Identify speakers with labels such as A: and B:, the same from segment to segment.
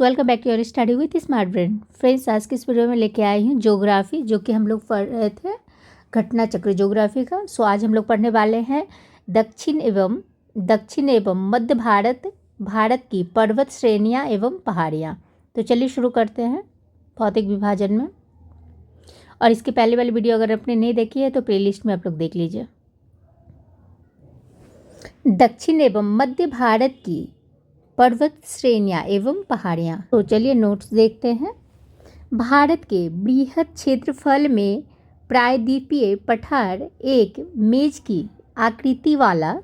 A: Welcome back to your study with smart brain. Friends, आज की इस वीडियो में लेके आई हूँ ज्योग्राफी, जो कि हम लोग पढ़ रहे थे घटना चक्र ज्योग्राफी का। आज हम लोग पढ़ने वाले हैं दक्षिण एवं मध्य भारत की पर्वत श्रेणियाँ एवं पहाड़ियाँ। तो चलिए शुरू करते हैं भौतिक विभाजन में। और इसकी पहले वाली वीडियो अगर आपने नहीं देखी है तो प्लेलिस्ट में आप लोग देख लीजिए। दक्षिण एवं मध्य भारत की पर्वत श्रेणियाँ एवं पहाड़ियाँ। तो चलिए नोट्स देखते हैं। भारत के बृहद क्षेत्रफल में प्रायद्वीपीय पठार एक मेज की आकृति वाला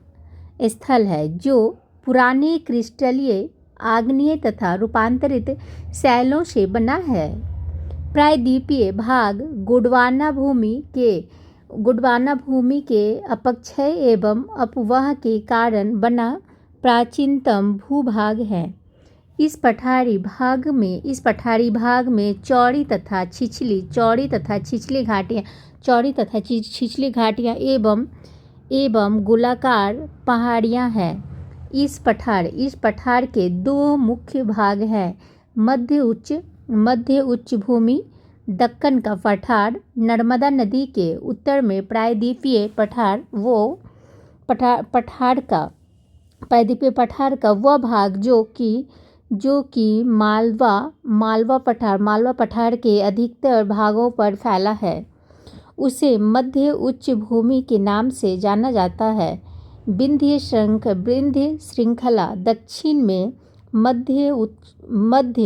A: स्थल है, जो पुराने क्रिस्टलीय आग्नेय तथा रूपांतरित शैलों से बना है। प्रायद्वीपीय भाग गोंडवाना भूमि के अपक्षय एवं अपवाह के कारण बना प्राचीनतम भूभाग है। इस पठारी भाग में चौड़ी तथा छिछली घाटियाँ एवं गोलाकार पहाड़ियाँ हैं। इस पठार के दो मुख्य भाग हैं। मध्य उच्च भूमि दक्कन का पठार, नर्मदा नदी के उत्तर में प्रायद्वीपीय पठार का वह भाग जो कि मालवा पठार के अधिकतर भागों पर फैला है, उसे मध्य उच्च भूमि के नाम से जाना जाता है। विंध्य श्रृंखला दक्षिण में मध्य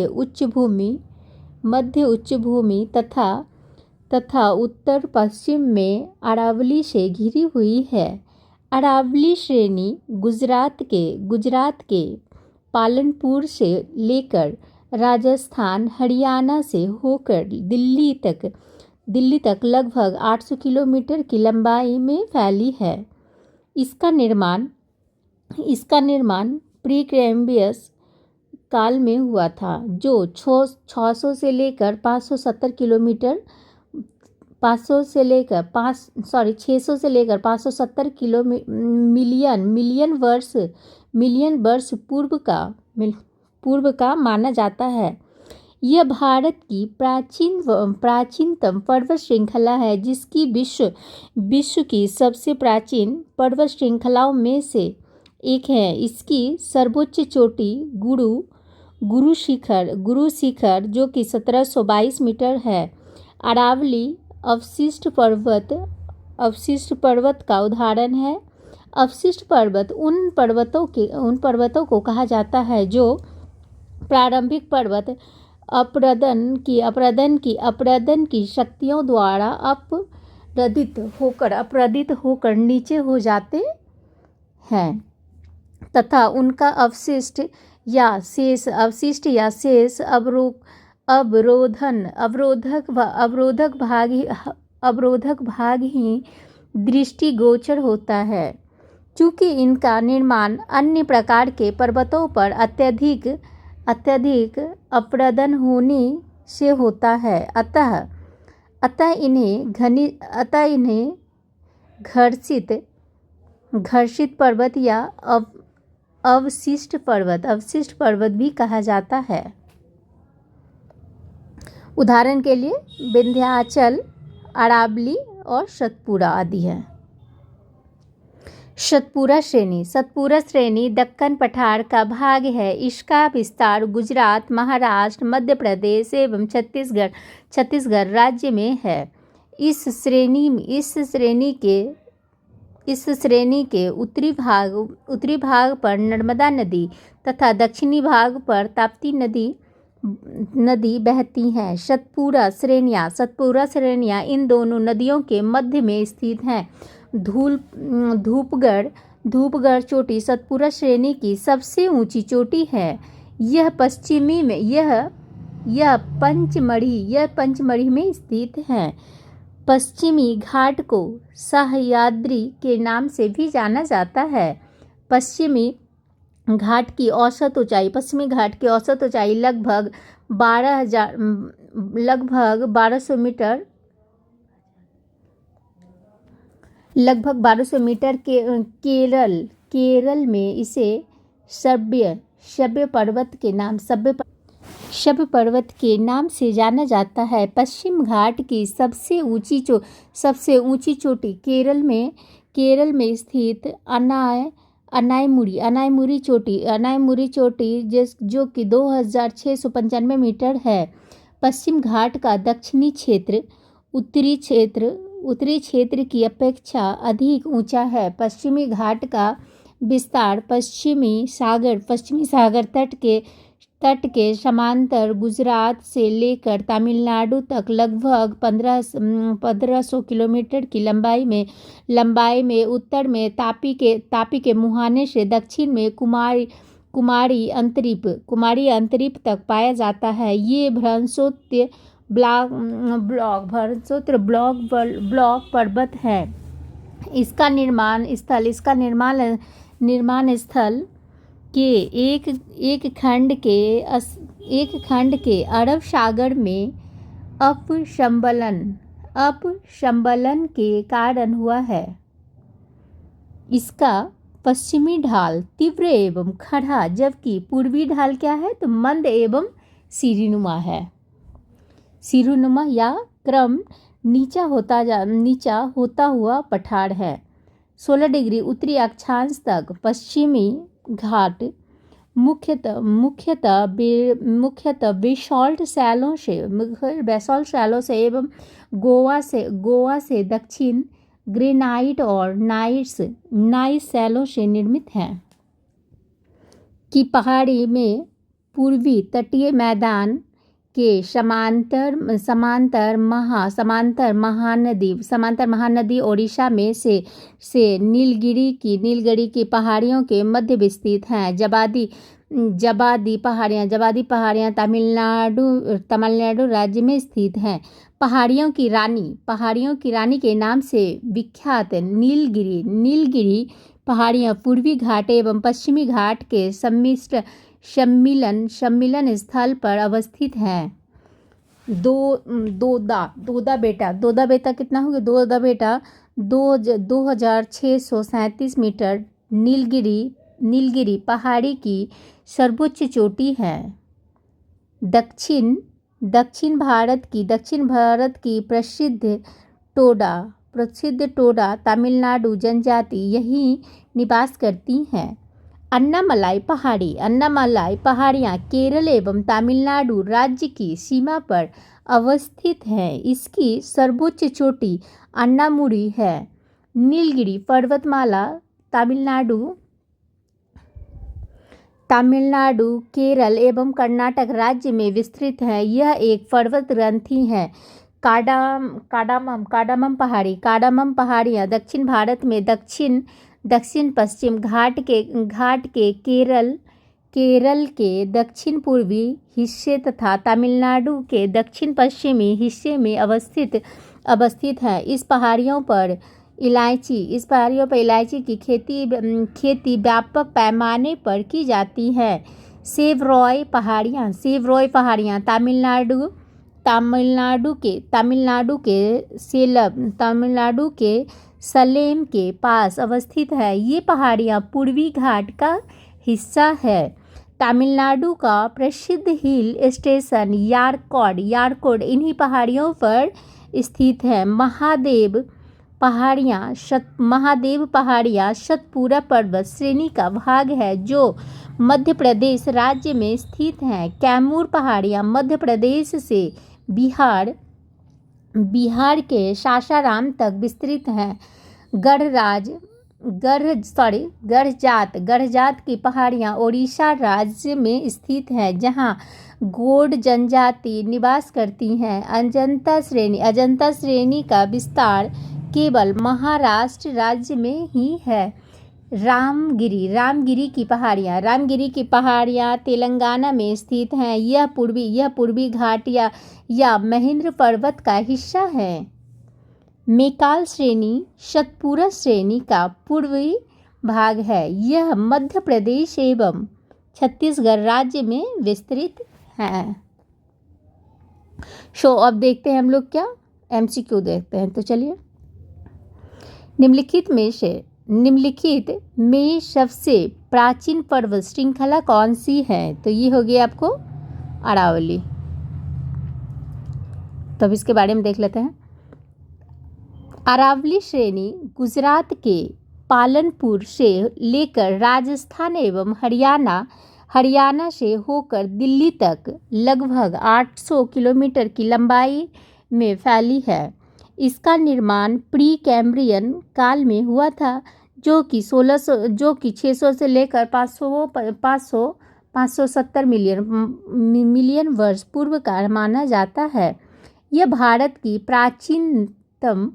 A: उच्च भूमि तथा उत्तर पश्चिम में अरावली से घिरी हुई है। अरावली श्रेणी गुजरात के पालनपुर से लेकर राजस्थान, हरियाणा से होकर दिल्ली तक लगभग 800 किलोमीटर की लंबाई में फैली है। इसका निर्माण प्रीकैम्ब्रियस काल में हुआ था, जो 600 से लेकर 570 मिलियन वर्ष पूर्व का माना जाता है। यह भारत की प्राचीनतम पर्वत श्रृंखला है, जिसकी विश्व की सबसे प्राचीन पर्वत श्रृंखलाओं में से एक है। इसकी सर्वोच्च चोटी गुरु शिखर जो कि 1722 मीटर है। अरावली अवशिष्ट पर्वत का उदाहरण है। अवशिष्ट पर्वत उन पर्वतों को कहा जाता है जो प्रारंभिक पर्वत अपरदन की शक्तियों द्वारा अपरदित होकर नीचे हो जाते हैं, तथा उनका अवशिष्ट या शेष अवरोधक भाग ही दृष्टिगोचर होता है। चूँकि इनका निर्माण अन्य प्रकार के पर्वतों पर अत्यधिक अपरदन होने से होता है, अतः इन्हें घर्षित पर्वत या अवशिष्ट पर्वत भी कहा जाता है। उदाहरण के लिए विंध्याचल, अरावली और सतपुड़ा आदि हैं। सतपुड़ा श्रेणी दक्कन पठार का भाग है। इसका विस्तार गुजरात, महाराष्ट्र, मध्य प्रदेश एवं छत्तीसगढ़ राज्य में है। इस श्रेणी के उत्तरी भाग पर नर्मदा नदी तथा दक्षिणी भाग पर ताप्ती नदी बहती हैं। सतपुड़ा श्रेणियाँ इन दोनों नदियों के मध्य में स्थित हैं। धूपगढ़ चोटी सतपुड़ा श्रेणी की सबसे ऊंची चोटी है। यह पंचमढ़ी में स्थित है। पश्चिमी घाट को सह्याद्री के नाम से भी जाना जाता है। पश्चिमी घाट की औसत ऊंचाई लगभग 1200 मीटर केरल में इसे सभ्य पर्वत शब पर्वत के नाम से जाना जाता है। पश्चिम घाट की सबसे ऊंची चोटी केरल में स्थित अनायमुरी चोटी जो कि 2695 मीटर है। पश्चिम घाट का दक्षिणी क्षेत्र उत्तरी क्षेत्र की अपेक्षा अधिक ऊंचा है। पश्चिमी घाट का विस्तार पश्चिमी सागर तट के समांतर गुजरात से लेकर तमिलनाडु तक लगभग 1500 किलोमीटर की लंबाई में उत्तर में तापी के मुहाने से दक्षिण में कुमारी अंतरीप तक पाया जाता है। ये ब्रह्मपुत्र ब्लॉक पर्वत है। इसका निर्माण स्थल के एक खंड के अरब सागर में अपशंबलन के कारण हुआ है। इसका पश्चिमी ढाल तीव्र एवं खड़ा, जबकि पूर्वी ढाल क्या है तो मंद एवं सिरुनुमा या क्रम नीचा होता हुआ पठार है। 16 डिग्री उत्तरी अक्षांश तक पश्चिमी घाट मुख्यतः बेसाल्ट शैलों से एवं गोवा से दक्षिण ग्रेनाइट और नाइस शैलों से निर्मित है। की पहाड़ी में पूर्वी तटीय मैदान के समांतर महानदी ओडिशा में से नीलगिरी की पहाड़ियों के मध्य विस्तृत हैं। जबादी पहाड़ियाँ तमिलनाडु राज्य में स्थित हैं। पहाड़ियों की रानी के नाम से विख्यात नीलगिरी पहाड़ियाँ पूर्वी घाट एवं पश्चिमी घाट के सम्मिलन स्थल पर अवस्थित है। दोदा बेटा कितना हो गया? दोदा बेटा 2637 मीटर नीलगिरी पहाड़ी की सर्वोच्च चोटी है। दक्षिण भारत की प्रसिद्ध टोडा तमिलनाडु जनजाति यहीं निवास करती हैं। अन्नामलाई पहाड़ियाँ केरल एवं तमिलनाडु राज्य की सीमा पर अवस्थित है। इसकी सर्वोच्च चोटी अन्नामुरी है। नीलगिरी पर्वतमाला तमिलनाडु, केरल एवं कर्नाटक राज्य में विस्तृत है। यह एक पर्वत ग्रंथि है। काडामम पहाड़ियाँ दक्षिण भारत में दक्षिण पश्चिम घाट के केरल के दक्षिण पूर्वी हिस्से तथा तमिलनाडु के दक्षिण पश्चिमी हिस्से में अवस्थित है। इस पहाड़ियों पर इलायची की खेती व्यापक पैमाने पर की जाती है। सेवरॉय पहाड़ियाँ तमिलनाडु के सलेम के पास अवस्थित है। ये पहाड़ियाँ पूर्वी घाट का हिस्सा है। तमिलनाडु का प्रसिद्ध हिल स्टेशन यारकोड इन्हीं पहाड़ियों पर स्थित है। महादेव पहाड़ियाँ सतपुरा पर्वत श्रेणी का भाग है जो मध्य प्रदेश राज्य में स्थित है। कैमूर पहाड़ियाँ मध्य प्रदेश से बिहार के सासाराम तक विस्तृत हैं। गढ़जात की पहाड़ियाँ ओडिशा राज्य में स्थित है, जहाँ गोंड जनजाति निवास करती है। अजंता श्रेणी का विस्तार केवल महाराष्ट्र राज्य में ही है। रामगिरी की पहाड़ियाँ तेलंगाना में स्थित हैं। यह पूर्वी घाट या महेंद्र पर्वत का हिस्सा है। मेकाल श्रेणी सतपुरा श्रेणी का पूर्वी भाग है। यह मध्य प्रदेश एवं छत्तीसगढ़ राज्य में विस्तृत है। अब देखते हैं हम लोग क्या MCQ देखते हैं। तो चलिए, निम्नलिखित में सबसे प्राचीन पर्वत श्रृंखला कौन सी है? तो ये हो गया आपको अरावली। तब इसके बारे में देख लेते हैं। अरावली श्रेणी गुजरात के पालनपुर से लेकर राजस्थान एवं हरियाणा से होकर दिल्ली तक लगभग 800 किलोमीटर की लंबाई में फैली है। इसका निर्माण प्री कैम्ब्रियन काल में हुआ था, जो कि 600 से लेकर 570 मिलियन वर्ष पूर्व का माना जाता है। यह भारत की प्राचीनतम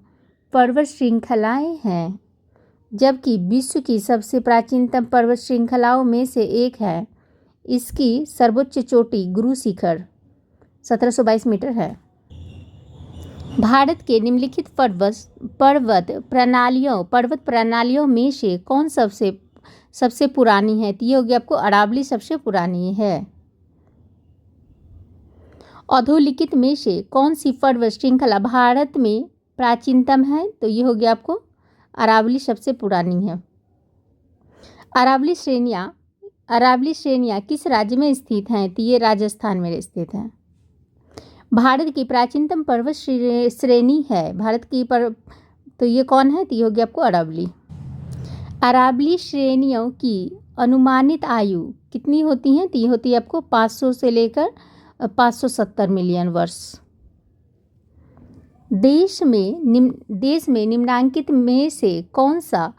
A: पर्वत श्रृंखलाएं हैं, जबकि विश्व की सबसे प्राचीनतम पर्वत श्रृंखलाओं में से एक है। इसकी सर्वोच्च चोटी गुरु शिखर 1722 मीटर है। भारत के निम्नलिखित पर्वत प्रणालियों में से कौन सबसे पुरानी है? तो ये होगी आपको अरावली सबसे पुरानी है। अधोलिखित में से कौन सी पर्वत श्रृंखला भारत में प्राचीनतम है? तो ये होगी आपको अरावली सबसे पुरानी है। अरावली श्रेणियाँ किस राज्य में स्थित हैं? तो ये राजस्थान में स्थित हैं। भारत की प्राचीनतम पर्वत श्रेणी है तो ये कौन है? तो ये होगी आपको अरावली। अरावली श्रेणियों की अनुमानित आयु कितनी होती है? तो ये होती है आपको 500 से लेकर 570 मिलियन वर्ष। देश में निम्नांकित में से कौन सा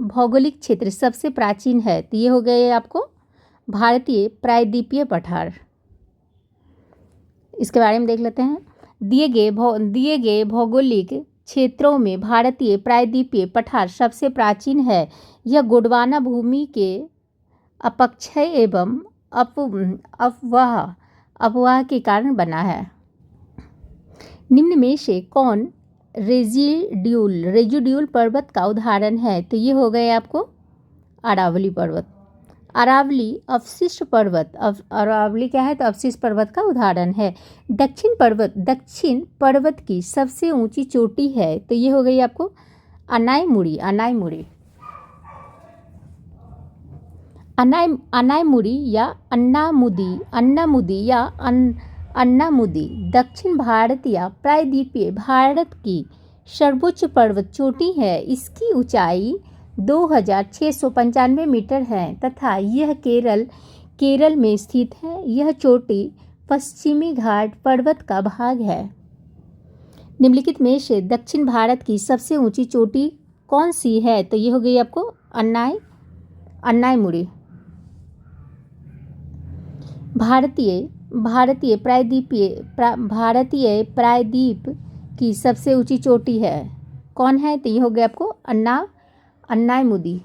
A: भौगोलिक क्षेत्र सबसे प्राचीन है? तो ये हो गए आपको भारतीय प्रायद्वीपीय पठार। इसके बारे में देख लेते हैं। दिए गए भौगोलिक क्षेत्रों में भारतीय प्रायद्वीपीय पठार सबसे प्राचीन है। यह गोंडवाना भूमि के अपक्षय एवं अफवाह के कारण बना है। निम्न में से कौन रेजिड्यूल पर्वत का उदाहरण है? तो ये हो गए आपको अरावली पर्वत। अरावली अवशिष्ट पर्वत अरावली क्या है? तो अवशिष्ट पर्वत का उदाहरण है। दक्षिण पर्वत की सबसे ऊंची चोटी है। तो ये हो गई आपको अनायमुड़ी या अन्नामुदी दक्षिण भारत या प्रायद्वीपीय भारत की सर्वोच्च पर्वत चोटी है। इसकी ऊंचाई 2695 मीटर है तथा यह केरल में स्थित है। यह चोटी पश्चिमी घाट पर्वत का भाग है। निम्नलिखित में से दक्षिण भारत की सबसे ऊंची चोटी कौन सी है? तो ये हो गई आपको अन्नायमुड़ी। भारतीय प्रायद्वीप की सबसे ऊंची चोटी है कौन है? तो ये हो गया आपको अन्नायमुदी।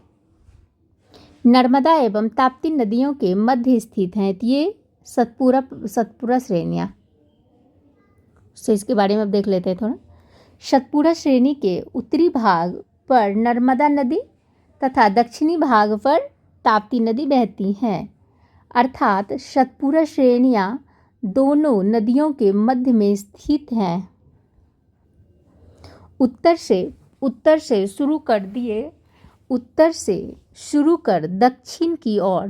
A: नर्मदा एवं ताप्ती नदियों के मध्य स्थित हैं। तो ये सतपुरा श्रेणियाँ। तो इसके बारे में अब देख लेते हैं थोड़ा। सतपुरा श्रेणी के उत्तरी भाग पर नर्मदा नदी तथा दक्षिणी भाग पर ताप्ती नदी बहती हैं। अर्थात सतपुरा श्रेणियाँ दोनों नदियों के मध्य में स्थित हैं। उत्तर से शुरू कर दक्षिण की ओर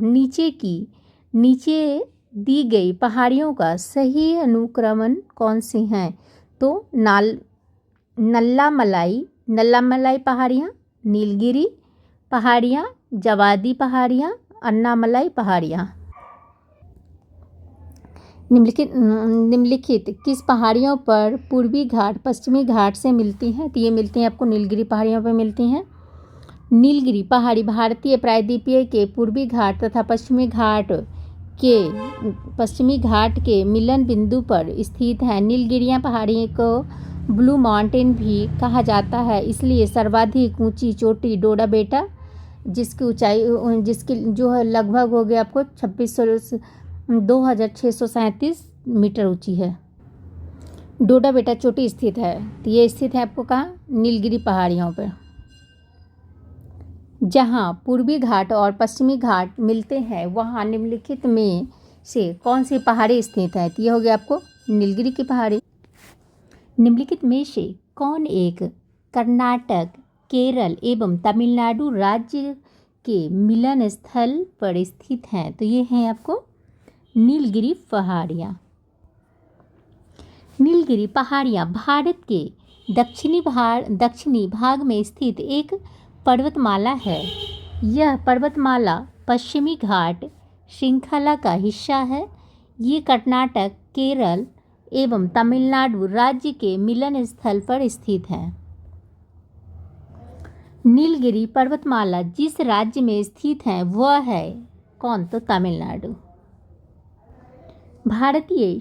A: नीचे दी गई पहाड़ियों का सही अनुक्रमण कौन सी हैं? तो नल्लामलाई पहाड़ियाँ, नीलगिरी पहाड़ियाँ, जवादी पहाड़ियाँ, अन्नामलाई पहाड़ियाँ। निम्नलिखित किस पहाड़ियों पर पूर्वी घाट पश्चिमी घाट से मिलती हैं? तो ये मिलती हैं आपको नीलगिरी पहाड़ियों पर मिलती हैं। नीलगिरी पहाड़ी भारतीय प्रायद्वीपीय के पूर्वी घाट तथा पश्चिमी घाट के मिलन बिंदु पर स्थित है। नीलगिरियाँ पहाड़ी को ब्लू माउंटेन भी कहा जाता है। इसलिए सर्वाधिक ऊंची चोटी डोडा बेटा जिसकी जो है लगभग हो गया आपको 2637 मीटर ऊंची है। डोडा बेटा चोटी स्थित है। तो ये स्थित है आपको कहाँ? नीलगिरी पहाड़ियों पर। जहाँ पूर्वी घाट और पश्चिमी घाट मिलते हैं वहाँ निम्नलिखित में से कौन सी पहाड़ी स्थित है? तो ये हो गया आपको नीलगिरी की पहाड़ी। निम्नलिखित में से कौन एक कर्नाटक, केरल एवं तमिलनाडु राज्य के मिलन स्थल पर स्थित हैं? तो ये हैं आपको नीलगिरी पहाड़ियाँ। नीलगिरी पहाड़ियाँ भारत के दक्षिणी भाग में स्थित एक पर्वतमाला है। यह पर्वतमाला पश्चिमी घाट श्रृंखला का हिस्सा है। ये कर्नाटक, केरल एवं तमिलनाडु राज्य के मिलन स्थल पर स्थित है। नीलगिरी पर्वतमाला जिस राज्य में स्थित है वह है कौन? तो तमिलनाडु। भारतीय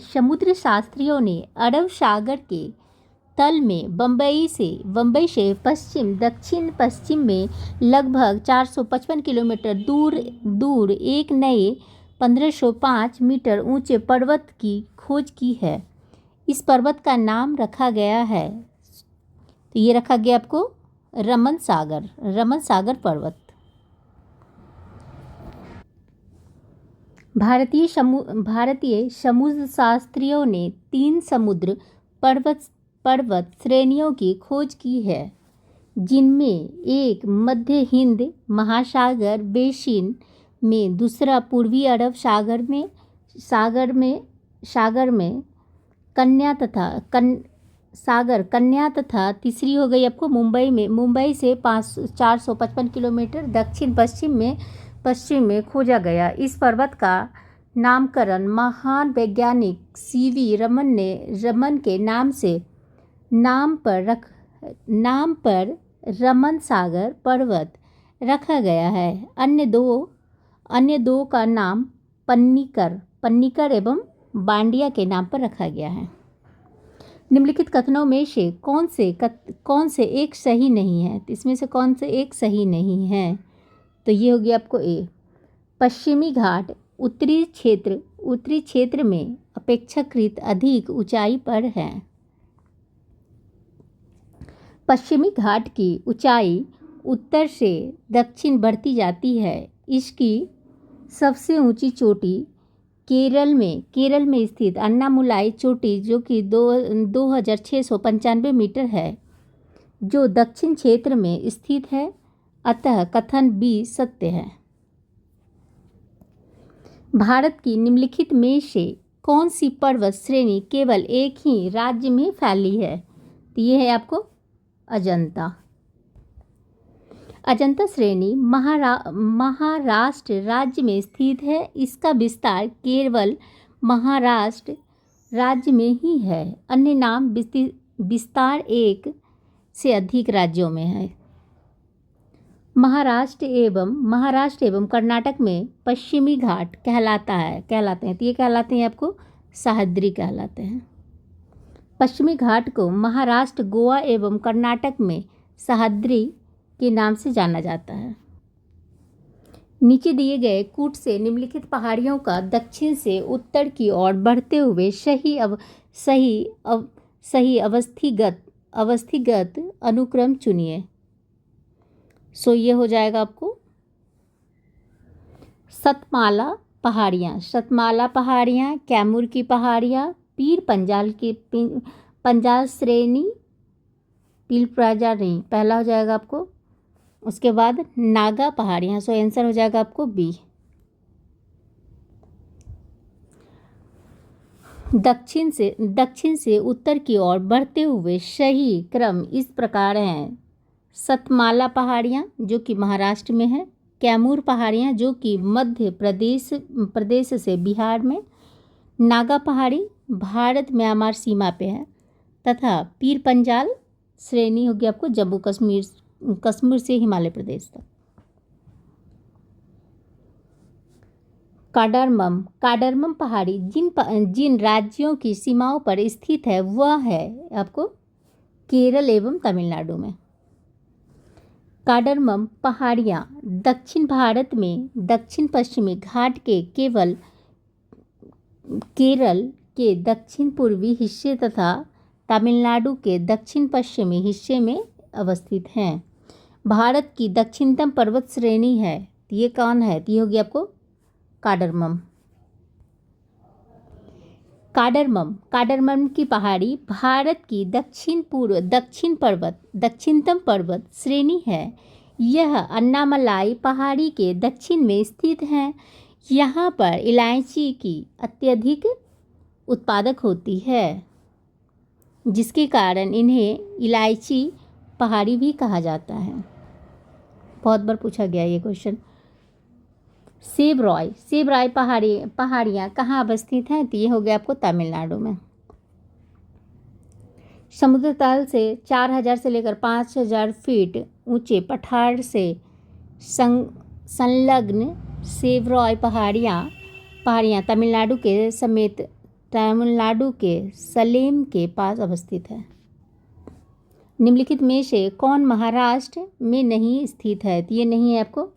A: समुद्र शास्त्रियों ने अरब सागर के तल में बंबई से दक्षिण पश्चिम में लगभग 455 किलोमीटर दूर एक नए 1505 मीटर ऊंचे पर्वत की खोज की है। इस पर्वत का नाम रखा गया है, तो ये रखा गया आपको रमन सागर पर्वत। भारतीय समुद्र शास्त्रियों ने 3 समुद्र पर्वत श्रेणियों की खोज की है, जिनमें एक मध्य हिंद महासागर बेसिन में, दूसरा पूर्वी अरब सागर में कन्या तथा तीसरी हो गई आपको मुंबई से 455 किलोमीटर दक्षिण पश्चिम में खोजा गया। इस पर्वत का नामकरण महान वैज्ञानिक CV रमन के नाम पर रमन सागर पर्वत रखा गया है। अन्य दो का नाम पन्नीकर एवं बांडिया के नाम पर रखा गया है। निम्नलिखित कथनों में से कौन से एक सही नहीं है? तो इसमें से कौन से एक सही नहीं है? तो ये हो गया आपको ए। पश्चिमी घाट उत्तरी क्षेत्र में अपेक्षाकृत अधिक ऊंचाई पर है। पश्चिमी घाट की ऊंचाई उत्तर से दक्षिण बढ़ती जाती है। इसकी सबसे ऊंची चोटी केरल में स्थित अन्नामुलाई चोटी जो कि 2695 मीटर है, जो दक्षिण क्षेत्र में स्थित है। अतः कथन बी सत्य है। भारत की निम्नलिखित में से कौन सी पर्वत श्रेणी केवल एक ही राज्य में फैली है? तो ये है आपको अजंता श्रेणी महाराष्ट्र राज्य में स्थित है। इसका विस्तार केवल महाराष्ट्र राज्य में ही है। अन्य नाम विस्तार 1 से अधिक राज्यों में है। महाराष्ट्र एवं कर्नाटक में पश्चिमी घाट कहलाते हैं। तो ये कहलाते हैं आपको सह्याद्री कहलाते हैं। पश्चिमी घाट को महाराष्ट्र, गोवा एवं कर्नाटक में सह्याद्री के नाम से जाना जाता है। नीचे दिए गए कूट से निम्नलिखित पहाड़ियों का दक्षिण से उत्तर की ओर बढ़ते हुए सही अवस्थिगत अनुक्रम चुनिए। सो ये हो जाएगा आपको सतमाला पहाड़ियाँ, कैमूर की पहाड़ियाँ, पीर पंजाल श्रेणी, पीर पंजाल नहीं, पहला हो जाएगा आपको। उसके बाद नागा पहाड़ियाँ। सो आंसर हो जाएगा आपको बी। दक्षिण से उत्तर की ओर बढ़ते हुए सही क्रम इस प्रकार हैं। सतमाला पहाड़ियाँ जो कि महाराष्ट्र में है, कैमूर पहाड़ियाँ जो कि मध्य प्रदेश से बिहार में, नागा पहाड़ी भारत म्यांमार सीमा पे है, तथा पीर पंजाल श्रेणी होगी आपको जम्मू कश्मीर से हिमालय प्रदेश तक। काडरमम पहाड़ी जिन राज्यों की सीमाओं पर स्थित है वह है आपको केरल एवं तमिलनाडु में। काडरमम पहाड़ियाँ दक्षिण भारत में दक्षिण पश्चिमी घाट के केरल के दक्षिण पूर्वी हिस्से तथा तमिलनाडु के दक्षिण पश्चिमी हिस्से में अवस्थित हैं। भारत की दक्षिणतम पर्वत श्रेणी है। ये कौन है? ये होगी आपको काडरमम की पहाड़ी भारत की दक्षिणतम पर्वत श्रेणी है। यह अन्नामलाई पहाड़ी के दक्षिण में स्थित है। यहाँ पर इलायची की अत्यधिक उत्पादक होती है, जिसके कारण इन्हें इलायची पहाड़ी भी कहा जाता है। बहुत बार पूछा गया ये क्वेश्चन। सेबरॉय पहाड़ियाँ कहाँ अवस्थित हैं? तो ये हो गया आपको तमिलनाडु में। समुद्र तल से 4000 से लेकर 5000 फीट ऊंचे पठार से संलग्न सेबरॉय पहाड़ियाँ तमिलनाडु के सलेम के पास अवस्थित है। निम्नलिखित में से कौन महाराष्ट्र में नहीं स्थित है? तो ये नहीं है आपको,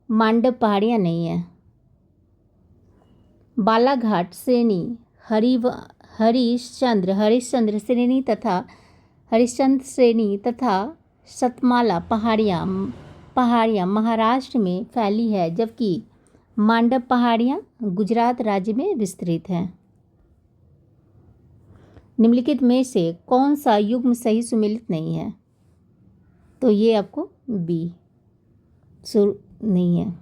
A: मांडव पहाड़ियाँ नहीं है। बालाघाट श्रेणी, हरिश्चंद्र श्रेणी तथा सतमाला पहाड़ियाँ महाराष्ट्र में फैली है, जबकि मांडव पहाड़ियाँ गुजरात राज्य में विस्तृत हैं। निम्नलिखित में से कौन सा युग्म सही सुमेलित नहीं है? तो ये आपको बी नहीं है।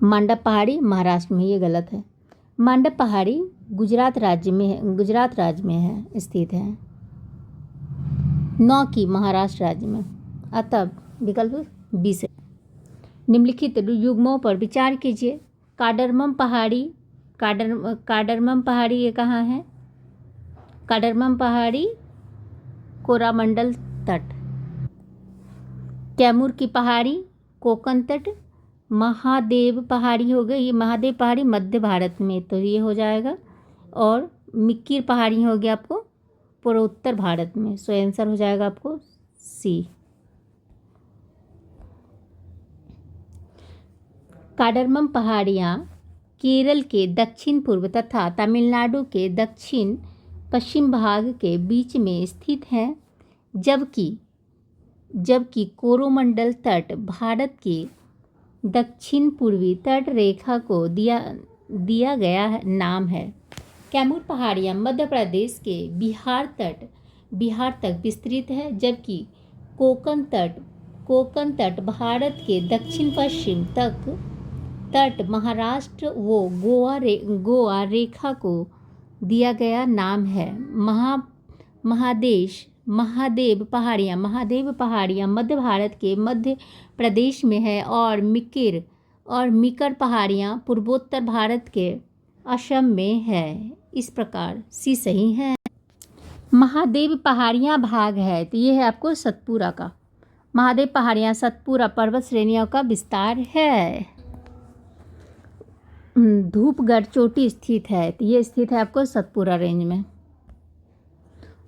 A: मांडव पहाड़ी महाराष्ट्र में, ये गलत है। मांडव पहाड़ी गुजरात राज्य में है स्थित है, न कि महाराष्ट्र राज्य में। अतः विकल्प बी से। निम्नलिखित युग्मों पर विचार कीजिए। काडरमम पहाड़ी ये कहाँ है? काडरमम पहाड़ी कोरामंडल तट। कैमूर की पहाड़ी कोकण तट। महादेव पहाड़ी हो गई, ये महादेव पहाड़ी मध्य भारत में, तो ये हो जाएगा। और मिक्किर पहाड़ी हो गया आपको पूर्वोत्तर भारत में, सो आंसर हो जाएगा आपको सी। काडरमम पहाड़ियाँ केरल के दक्षिण पूर्व तथा तमिलनाडु के दक्षिण पश्चिम भाग के बीच में स्थित है, जबकि कोरोमंडल तट भारत के दक्षिण पूर्वी तट रेखा को दिया गया नाम है। कैमूर पहाड़ियाँ मध्य प्रदेश के बिहार तक विस्तृत है, जबकि कोकण तट भारत के दक्षिण पश्चिम तट महाराष्ट्र व गोवा रेखा को दिया गया नाम है। महादेव पहाड़ियाँ मध्य भारत के मध्य प्रदेश में है, और मिकर पहाड़ियाँ पूर्वोत्तर भारत के असम में है। इस प्रकार सी सही है। महादेव पहाड़ियाँ भाग है, तो ये है आपको सतपुरा का। महादेव पहाड़ियाँ सतपुरा पर्वत श्रेणियों का विस्तार है। धूपगढ़ चोटी स्थित है, तो ये स्थित है आपको सतपुरा रेंज में।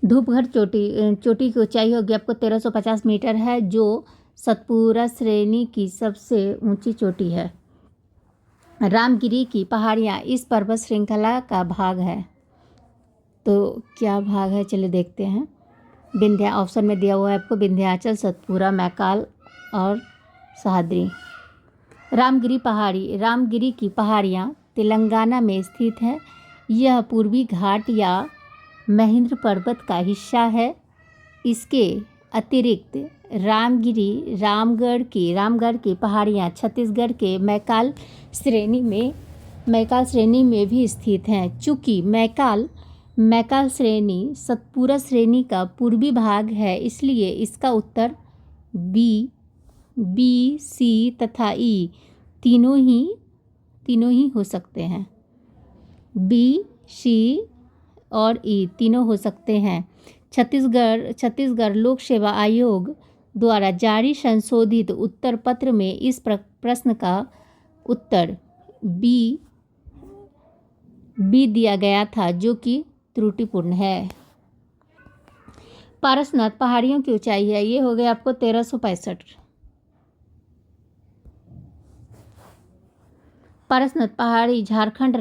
A: धूपगढ़ चोटी की ऊंचाई होगी आपको 1350 मीटर है, जो सतपुरा श्रेणी की सबसे ऊंची चोटी है। रामगिरी की पहाड़ियाँ इस पर्वत श्रृंखला का भाग है, तो क्या भाग है चलिए देखते हैं। ऑप्शन में दिया हुआ है आपको विंध्याचल, सतपुरा, मैकाल और सह्याद्री। रामगिरी की पहाड़ियाँ तेलंगाना में स्थित है। यह पूर्वी घाट या महेंद्र पर्वत का हिस्सा है। इसके अतिरिक्त रामगढ़ की पहाड़ियाँ छत्तीसगढ़ के मैकाल श्रेणी में भी स्थित हैं। चूँकि मैकाल श्रेणी सतपुरा श्रेणी का पूर्वी भाग है, इसलिए इसका उत्तर बी, सी तथा ई तीनों ही हो सकते हैं। बी, सी और ई तीनों हो सकते हैं। छत्तीसगढ़ लोक सेवा आयोग द्वारा जारी संशोधित उत्तर पत्र में इस प्रश्न का उत्तर बी दिया गया था, जो कि त्रुटिपूर्ण है। पारसनाथ पहाड़ियों की ऊंचाई है, ये हो गया आपको 1365। पारसनाथ पहाड़ी झारखंड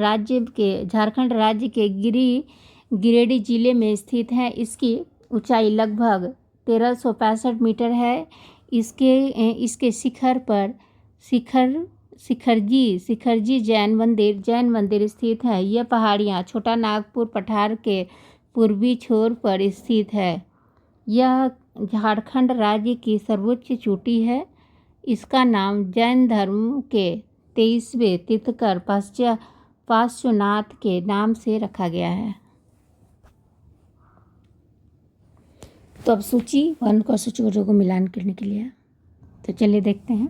A: राज्य के गिरिडीह जिले में स्थित है। इसकी ऊंचाई लगभग 1365 मीटर है। इसके शिखर पर शिखरजी जैन मंदिर स्थित है। यह पहाड़ियाँ छोटा नागपुर पठार के पूर्वी छोर पर स्थित है। यह झारखंड राज्य की सर्वोच्च चोटी है। इसका नाम जैन धर्म के 23वें तीर्थंकर पार्श्वनाथ के नाम से रखा गया है। तो अब सूची 1 और सूची 2 को मिलान करने के लिए, तो चलिए देखते हैं।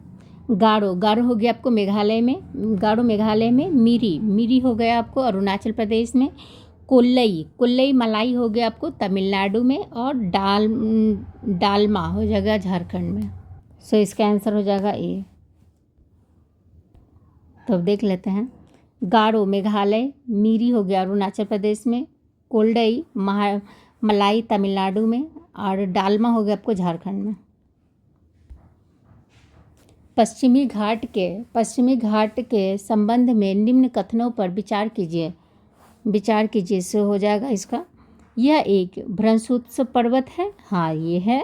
A: गारो हो गया आपको मेघालय में, गारो मेघालय में। मिरी हो गया आपको अरुणाचल प्रदेश में। कोल्लई मलाई हो गया आपको तमिलनाडु में। और डालमा हो जाएगा झारखंड में। सो इसका आंसर हो जाएगा ए। तो अब देख लेते हैं। गारो मेघालय, मिरी हो गया अरुणाचल प्रदेश में, कोल्लई मलाई तमिलनाडु में, और डालमा हो गया आपको झारखंड में। पश्चिमी घाट के संबंध में निम्न कथनों पर विचार कीजिए से हो जाएगा इसका। यह एक भ्रंशुत्स पर्वत है, हाँ ये है।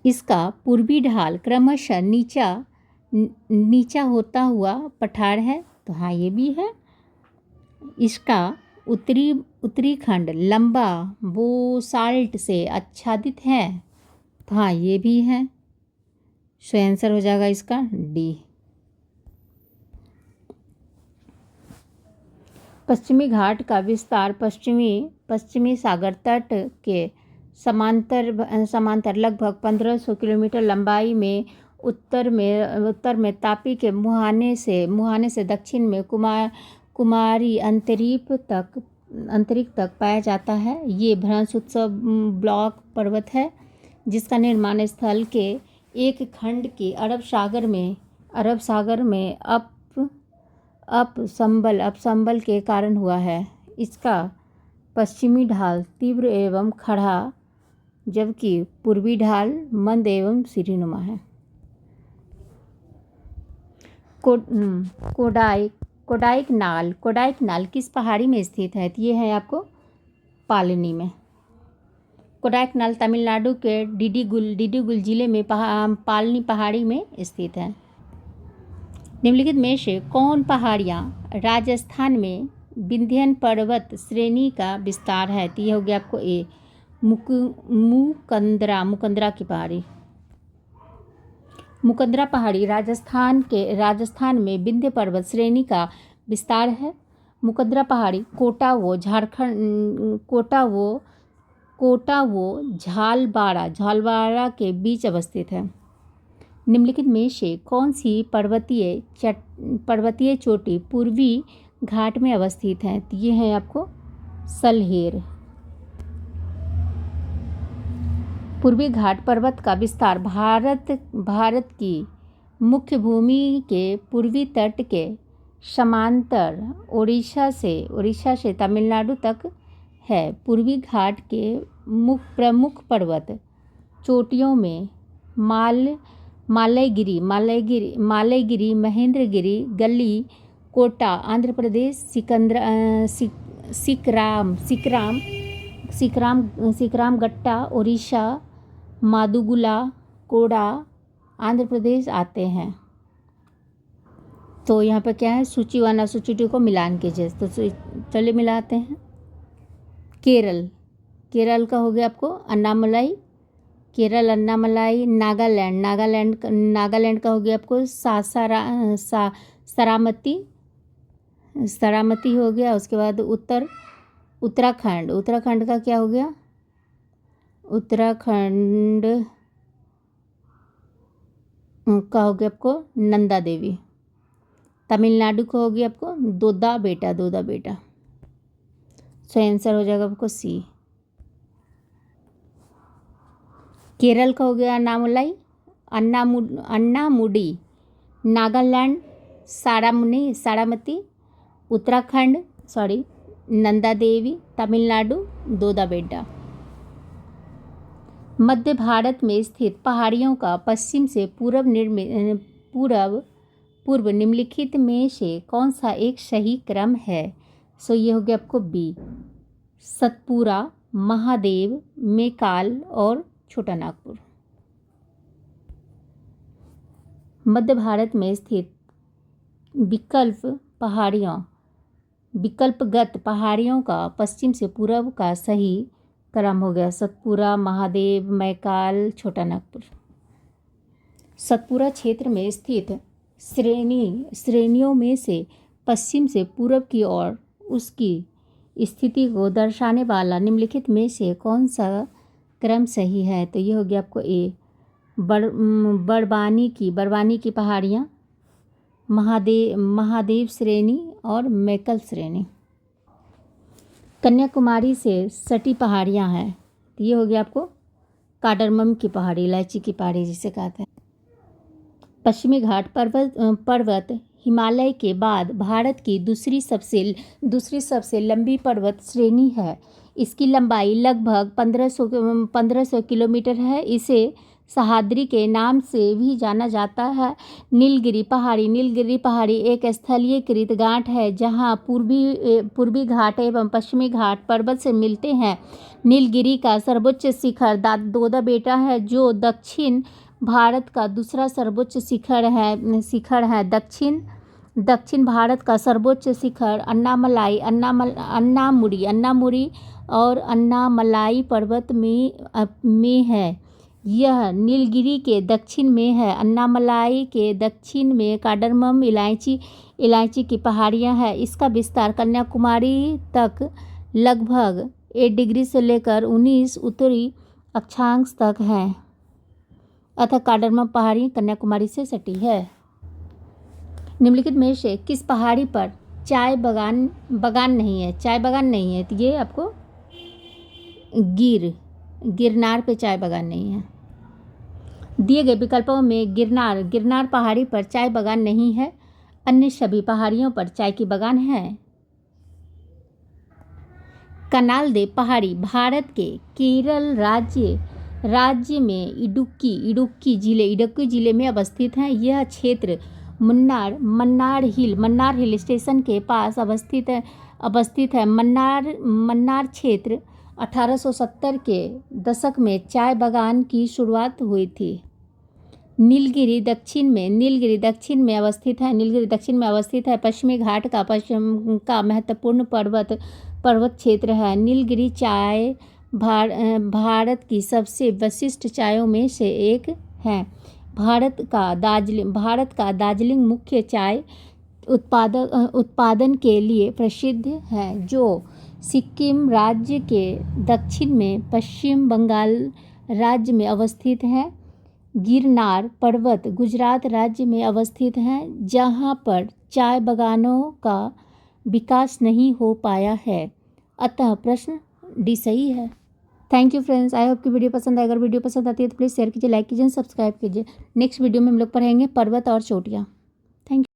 A: इसका पूर्वी ढाल क्रमशः नीचा होता हुआ पठार है, तो हाँ ये भी है। इसका उत्तरी खंड लंबा बोसाल्ट से आच्छादित है, तो हाँ ये भी है। सो आंसर हो जाएगा इसका डी। पश्चिमी घाट का विस्तार पश्चिमी सागर तट के समांतर लगभग 1500 किलोमीटर लंबाई में उत्तर में तापी के मुहाने से दक्षिण में कुमारी अंतरिक्ष तक पाया जाता है। ये भ्रंशुत्स ब्लॉक पर्वत है जिसका निर्माण स्थल के एक खंड के अरब सागर में अपसंबल के कारण हुआ है। इसका पश्चिमी ढाल तीव्र एवं खड़ा, जबकि पूर्वी ढाल मंद एवं सीढ़ीनुमा है। कोडाइकनाल किस पहाड़ी में स्थित है? तो ये है आपको पालनी में। कोडाइकनाल तमिलनाडु के डिडीगुल जिले में पालनी पहाड़ी में स्थित है। निम्नलिखित में से कौन पहाड़ियाँ राजस्थान में विंध्य पर्वत श्रेणी का विस्तार है? तो ये हो गया आपको ए मुकंदरा की पहाड़ी। मुकंदरा पहाड़ी राजस्थान में विंध्य पर्वत श्रेणी का विस्तार है। मुकंदरा पहाड़ी कोटावो झालवाड़ा के बीच अवस्थित है। निम्नलिखित में से कौन सी पर्वतीय चोटी पूर्वी घाट में अवस्थित है? तो ये है आपको सलहेर। पूर्वी घाट पर्वत का विस्तार भारत की मुख्य भूमि के पूर्वी तट के समांतर ओडिशा से तमिलनाडु तक है। पूर्वी घाट के प्रमुख पर्वत चोटियों में मालयगिरी, महेंद्रगिरी, गल्ली कोटा आंध्र प्रदेश, सिकराम गट्टा ओडिशा, मादुगुला कोडा आंध्र प्रदेश आते हैं। तो यहाँ पर क्या है, सूची 1 और सूची 2 को मिलान कीजिए। तो चलिए मिलाते हैं। केरल का हो गया आपको अन्नामलाई, नागालैंड का हो गया आपको सरामती हो गया। उसके बाद उत्तराखंड का क्या हो गया, उत्तराखंड का हो गया आपको नंदा देवी। तमिलनाडु का हो गया आपको दोदा बेटा। सो आंसर हो जाएगा आपको सी। केरल का हो गया अन्नामुडी, नागालैंड सारामती, उत्तराखंड नंदा देवी, तमिलनाडु दोदा बेटा। मध्य भारत में स्थित पहाड़ियों का पश्चिम से पूर्व निम्नलिखित में से कौन सा एक सही क्रम है? सो ये हो गया आपको बी, सतपुरा, महादेव, मेकाल और छोटा नागपुर। मध्य भारत में स्थित विकल्पगत पहाड़ियों का पश्चिम से पूर्व का सही क्रम हो गया सतपुरा, महादेव, मैकाल, छोटा नागपुर। सतपुरा क्षेत्र में स्थित श्रेणियों में से पश्चिम से पूर्व की ओर उसकी स्थिति को दर्शाने वाला निम्नलिखित में से कौन सा क्रम सही है? तो ये हो गया आपको ए, बड़वानी की पहाड़ियाँ, महादेव श्रेणी और मैकल श्रेणी। कन्याकुमारी से सटी पहाड़ियाँ हैं, तो ये हो गया आपको कार्डमम की पहाड़ी, इलायची की पहाड़ी जिसे कहते हैं। पश्चिमी घाट पर्वत हिमालय के बाद भारत की दूसरी सबसे लंबी पर्वत श्रेणी है। इसकी लंबाई लगभग 1500 किलोमीटर है। इसे सह्याद्री के नाम से भी जाना जाता है। नीलगिरी पहाड़ी एक स्थलीयकृत गांठ है जहां पूर्वी घाट एवं पश्चिमी घाट पर्वत से मिलते हैं। नीलगिरी का सर्वोच्च शिखर दोदा बेटा है, जो दक्षिण भारत का दूसरा सर्वोच्च शिखर है। दक्षिण भारत का सर्वोच्च शिखर अन्नामुरी और अन्नामलाई पर्वत में है। यह नीलगिरी के दक्षिण में है। अन्नामलाई के दक्षिण में कार्डमम इलायची की पहाड़ियाँ हैं। इसका विस्तार कन्याकुमारी तक लगभग 8 डिग्री से लेकर 19 उत्तरी अक्षांश तक है। अतः कार्डमम पहाड़ी कन्याकुमारी से सटी है। निम्नलिखित में से किस पहाड़ी पर चाय बगान नहीं है? तो ये आपको गिरनार पे चाय बगान नहीं है। दिए गए विकल्पों में गिरनार पहाड़ी पर चाय बगान नहीं है, अन्य सभी पहाड़ियों पर चाय की बगान है। कनालदेव पहाड़ी भारत के केरल राज्य में इडुक्की जिले में अवस्थित है। यह क्षेत्र मन्नार हिल स्टेशन के पास अवस्थित है। मन्नार क्षेत्र 1870 के दशक में चाय बगान की शुरुआत हुई थी। नीलगिरी दक्षिण में अवस्थित है। पश्चिमी घाट का महत्वपूर्ण पर्वत क्षेत्र है। नीलगिरी चाय भारत की सबसे विशिष्ट चायों में से एक है। भारत का दार्जिलिंग मुख्य चाय उत्पादन के लिए प्रसिद्ध है, जो सिक्किम राज्य के दक्षिण में पश्चिम बंगाल राज्य में अवस्थित है। गिरनार पर्वत गुजरात राज्य में अवस्थित है, जहां पर चाय बागानों का विकास नहीं हो पाया है। अतः प्रश्न डी सही है। Thank you friends, I hope कि वीडियो पसंद आए। अगर वीडियो पसंद आती है तो प्लीज़ शेयर कीजिए, लाइक कीजिए, सब्सक्राइब कीजिए। नेक्स्ट वीडियो में हम लोग पढ़ेंगे पर्वत और चोटियाँ। Thank you.